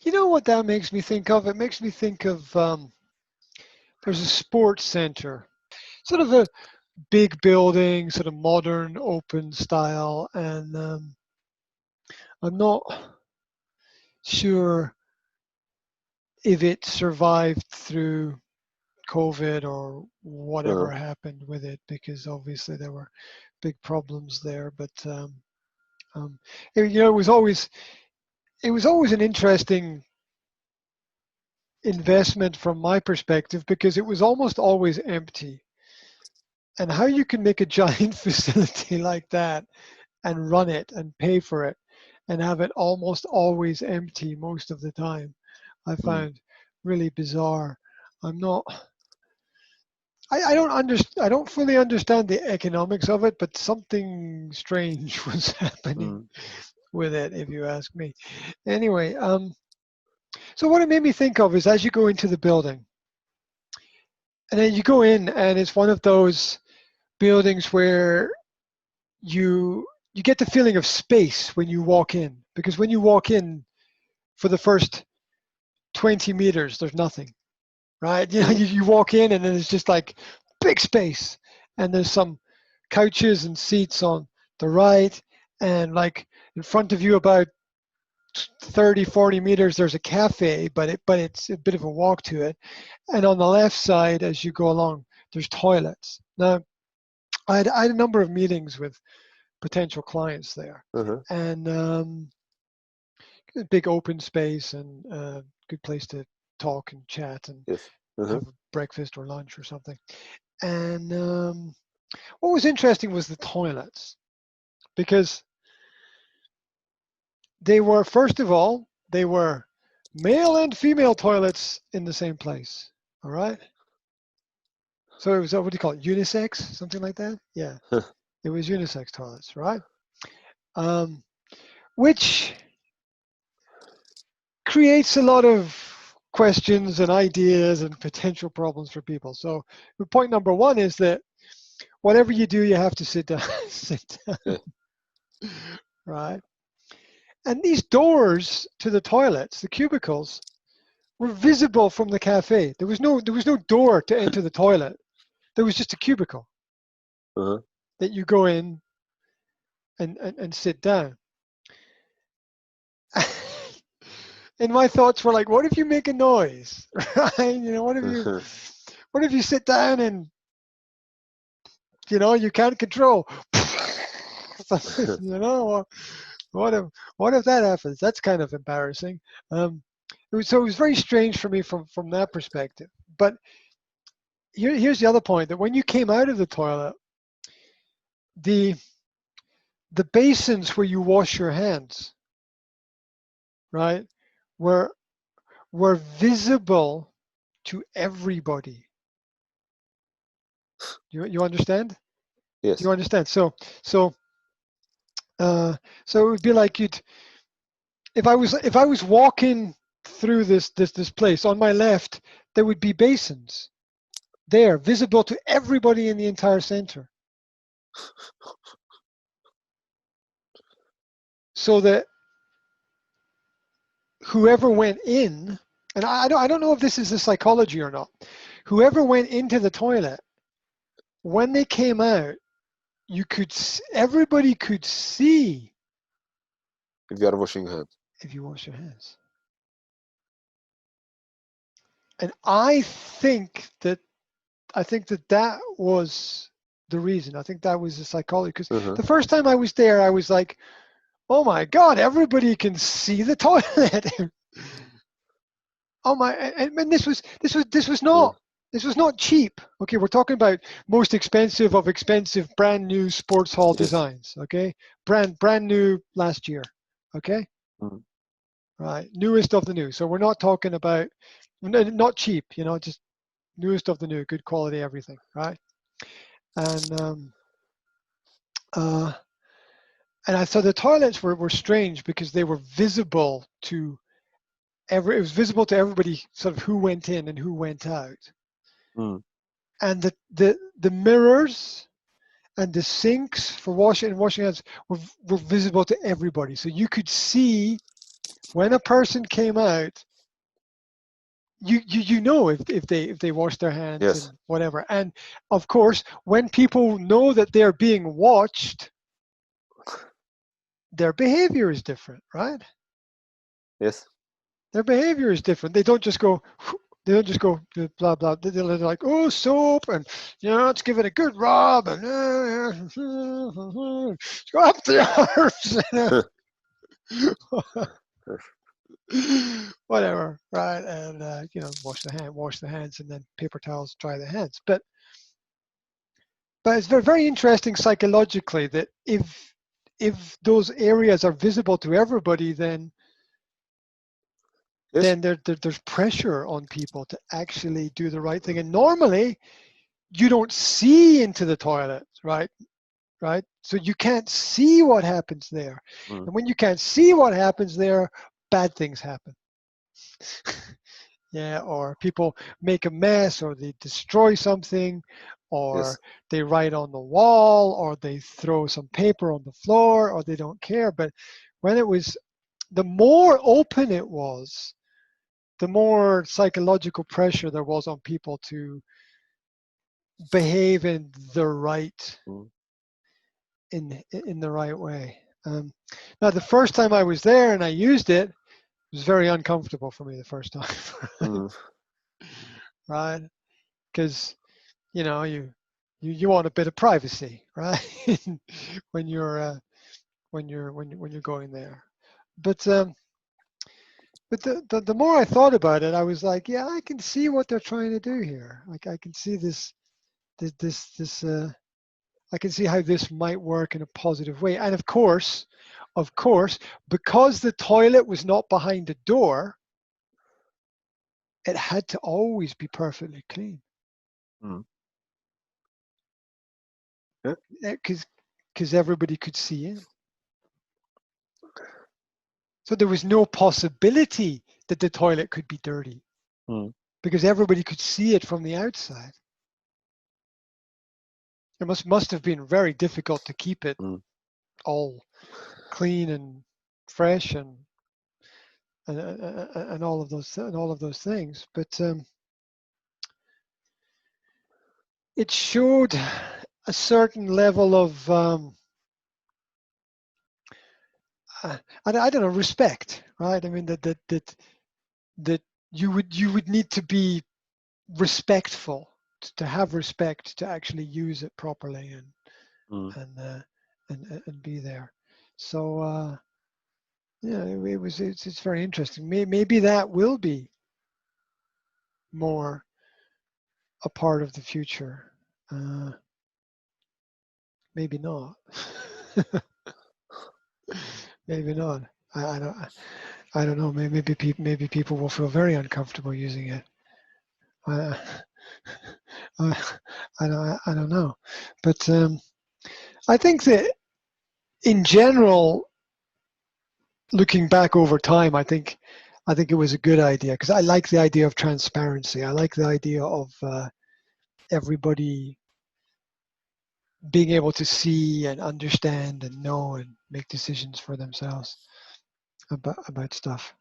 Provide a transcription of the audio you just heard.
You know what that makes me think of? It makes me think of there's a sports center, sort of a big building, sort of modern, open style, and I'm not sure if it survived through COVID or whatever happened with it, because obviously there were big problems there. But it was always an interesting investment from my perspective, because it was almost always empty. And how you can make a giant facility like that and run it and pay for it and have it almost always empty most of the time, I found really bizarre. I'm not. I don't fully understand the economics of it, but something strange was happening with it, if you ask me. Anyway, so what it made me think of is, as you go into the building, and then you go in, and it's one of those buildings where you get the feeling of space when you walk in, because when you walk in for the first 20 meters, there's nothing, right? You walk in, and then it's just like big space, and there's some couches and seats on the right, and like in front of you about 30-40 meters there's a cafe, but it's a bit of a walk to it, and on the left side as you go along there's toilets. Now I had a number of meetings with potential clients there, and a big open space and good place to talk and chat and have breakfast or lunch or something. And what was interesting was the toilets, because they were, first of all, they were male and female toilets in the same place. All right. So it was, what do you call it, unisex, something like that? Yeah, it was unisex toilets, right? Which creates a lot of questions and ideas and potential problems for people. So point number one is that whatever you do, you have to sit down, right? And these doors to the toilets, the cubicles, were visible from the cafe. There was no door to enter the toilet. There was just a cubicle that you go in and sit down. And my thoughts were like, what if you make a noise, right? What if you sit down and, you can't control, what if that happens? That's kind of embarrassing. It was very strange for me from that perspective. But here's the other point, that when you came out of the toilet, the basins where you wash your hands, right, were visible to everybody. You understand? Yes. You understand? So it would be like if I was walking through this place, on my left there would be basins there, visible to everybody in the entire center, so that whoever went in, and I don't know if this is the psychology or not, whoever went into the toilet, when they came out, everybody could see if you are washing your hands. If you wash your hands. And I think that was the reason. I think that was the psychology. Because the first time I was there, I was like, oh my God, everybody can see the toilet. Oh my, and this was not cheap. Okay, we're talking about most expensive of expensive brand new sports hall designs. Okay, brand new last year. Okay, right, newest of the new. So we're not talking about not cheap. Just newest of the new, good quality, everything. Right, and I thought the toilets were strange because they were visible to it was visible to everybody, sort of who went in and who went out. And the mirrors and the sinks for washing hands were visible to everybody. So you could see when a person came out, you know if they wash their hands Yes. and whatever. And of course, when people know that they're being watched, their behavior is different, right? Yes. Their behavior is different. They don't just go blah blah. They're like, oh, soap, and let's give it a good rub, and let's go up the arms. Whatever, right? And wash the hands, and then paper towels, dry the hands. But it's very, very interesting psychologically that if those areas are visible to everybody, then Yes. then there's pressure on people to actually do the right thing. And normally, you don't see into the toilet, right? So you can't see what happens there. And when you can't see what happens there, bad things happen. Yeah, or people make a mess, or they destroy something, or Yes. they write on the wall, or they throw some paper on the floor, or they don't care. But when it was, the more open it was, the more psychological pressure there was on people to behave in the right in the right way. Now, the first time I was there and I used it, it was very uncomfortable for me the first time, right? Because you want a bit of privacy, right? when you're going there. But the more I thought about it, I was like, yeah, I can see what they're trying to do here. Like, I can see this I can see how this might work in a positive way. And of course, because the toilet was not behind a door, it had to always be perfectly clean. Because everybody could see in. So there was no possibility that the toilet could be dirty, because everybody could see it from the outside. It must have been very difficult to keep it all clean and fresh and all of those things. But it showed a certain level of I don't know, respect, right? I mean that you would need to be respectful, to have respect, to actually use it properly and be there. So yeah, it's very interesting. Maybe that will be more a part of the future. Maybe not. Maybe not. I don't know. Maybe people will feel very uncomfortable using it. I don't know. But I think that in general, looking back over time, I think it was a good idea, because I like the idea of transparency. I like the idea of everybody being able to see and understand and know and make decisions for themselves about stuff.